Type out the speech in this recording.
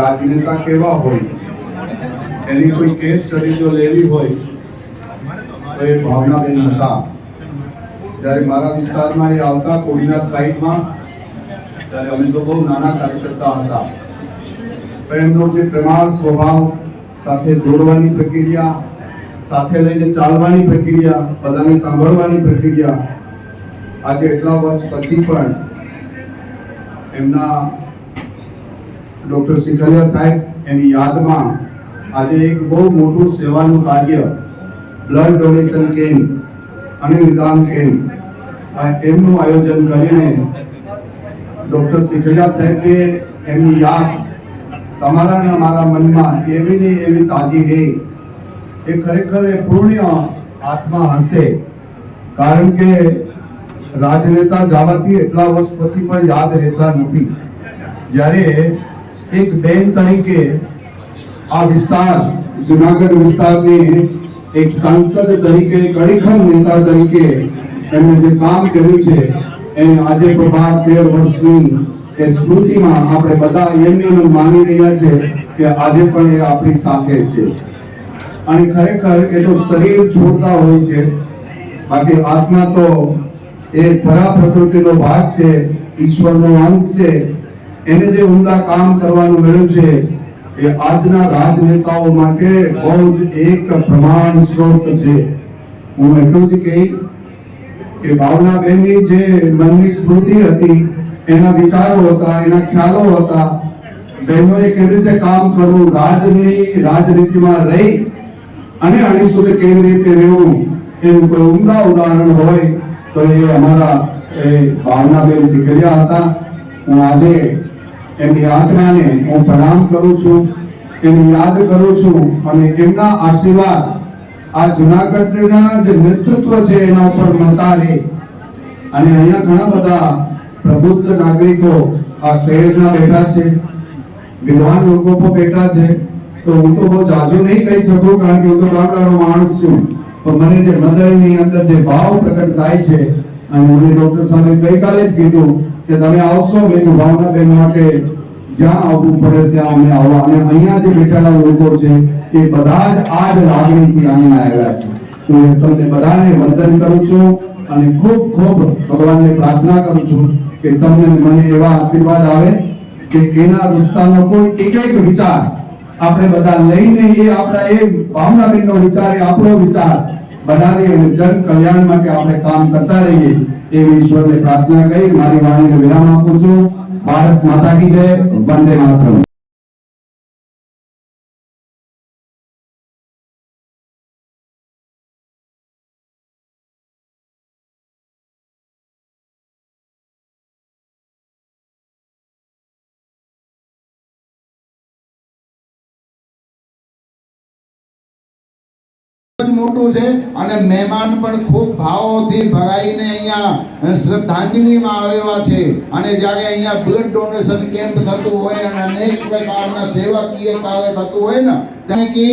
રાજનેતા કેવા હોય એની કોઈ કેસ સ્ટડી જો લેવી હોય તો એ ભાવનાબેન હતા. જ્યારે મારા વિસ્તારમાં એ આવતા કોડીનાર સાઈડમાં, ત્યારે અમે તો બહુ નાના કાર્યકર્તા હતા, પણ એમનો જે પ્રેમાળ સ્વભાવ, સાથે જોડવાની પ્રક્રિયા, સાથે લઈને ચાલવાની પ્રક્રિયા, બધાને સાંભળવાની પ્રક્રિયા, આજે એટલા વર્ષ પછી પણ એમના ડોક્ટર સિકલિયા સાહેબ એની યાદમાં આજે એક બહુ મોટું સેવાનું કાર્ય, બ્લડ ડોનેશન કેમ્પ અને નિદાન કેમ્પ એમનું આયોજન કરીને ડોક્ટર સિકલિયા સાહેબે એમની યાદ તમારા અને મારા મનમાં એવી ને એવી તાજી રહે. એ ખરેખર એ પુણ્ય આત્મા હશે, કારણ કે રાજનેતા જવાથી એટલા વર્ષ પછી પણ યાદ રહેતા નથી. જ્યારે એક બેન તરીકે આ વિસ્તાર, જુનાગઢ વિસ્તારની એક સાંસદ તરીકે, એક અડીખમ નેતા તરીકે એમણે જે કામ કર્યું છે એને આજે પ્રભાત 13 વર્ષની એ સ્મૃતિમાં આપણે બધા એમને માની રહ્યા છે કે આજે પણ એ આપણી સાથે છે. અને ખરેખર એ તો શરીર છોડતા હોય છે, બાકી આત્મા તો એ પરા પ્રકૃતિનો ભાગ છે, ઈશ્વરનો અંશ છે. એને જે ઉમદા કામ કરવાનું મળ્યું છે એ આજના રાજનેતાઓ માટે બહુ જ એક પ્રમાણ સ્ત્રોત છે. હું એટલું જ કહી કે ભાવનાબેનની જે મનની સ્મૃતિ હતી, એના વિચારો હતા, એના ખ્યાલો હતા, બહેનોએ કેવી રીતે કામ કરવું, રાજનીતિમાં રહી અને આની સુધી કેવી રીતે રહેવું, એનું કોઈ ઉમદા ઉદાહરણ હોય તો એ અમારા ભાવનાબેન સિકલિયા હતા. હું આજે એમની આત્માને હું પ્રણામ કરું છું, એની યાદ કરું છું, અને એમના આશીર્વાદ આ જુનાગઢના જે નેતૃત્વ છે એના ઉપર મળતા રહે. અને અહીંયા ઘણા બધા પ્રબુદ્ધ નાગરિકો આ શહેરના બેઠા છે, વિદ્વાન લોકો પણ બેઠા છે. તો હું તો બહુ જાજુ નહીં કહી શકું, કારણ કે હું તો ગામડાનો માણસ છું, પણ મને જે હૃદયની અંદર જે ભાવ પ્રકટ થાય છે, અને મને ડોક્ટર સાહેબે ગઈકાલે જ કીધું કે તમે આવશો, મેં ભાવનાબેન માટે જ્યાં આવવું પડે ત્યાં અમે આવવા. અને અહીંયા જે બેઠેલા લોકો છે એ બધા જ આ જ લાગણીથી અહીંયા આવ્યા છે. હું તમને બધાને વંદન કરું છું અને ખૂબ ખૂબ ભગવાનને પ્રાર્થના કરું છું કે તમને મને એવા આશીર્વાદ આવે કે એના વિસ્તારનો કોઈ એક વિચાર આપણે બધા લઈને એ આપણા એ ભાવનાબેનનો વિચાર, એ આપણો વિચાર બનાવી અને જન કલ્યાણ માટે આપણે કામ કરતા રહીએ એવી ઈશ્વરને પ્રાર્થના કરી મારી વાણીને વિરામ આપું છું. ભારત માતા કી જય, વંદે માતરમ. મોટું છે અને મહેમાન પણ ખૂબ ભાવોથી ભરાઈને અહીંયા શ્રદ્ધાંજલિમાં આવ્યા છે. અને જ્યારે અહીંયા બ્લડ ડોનેશન કેમ્પ થતું હોય અને અનેક પ્રકારના સેવાકીય કાર્ય થતું હોય ને, કારણ કે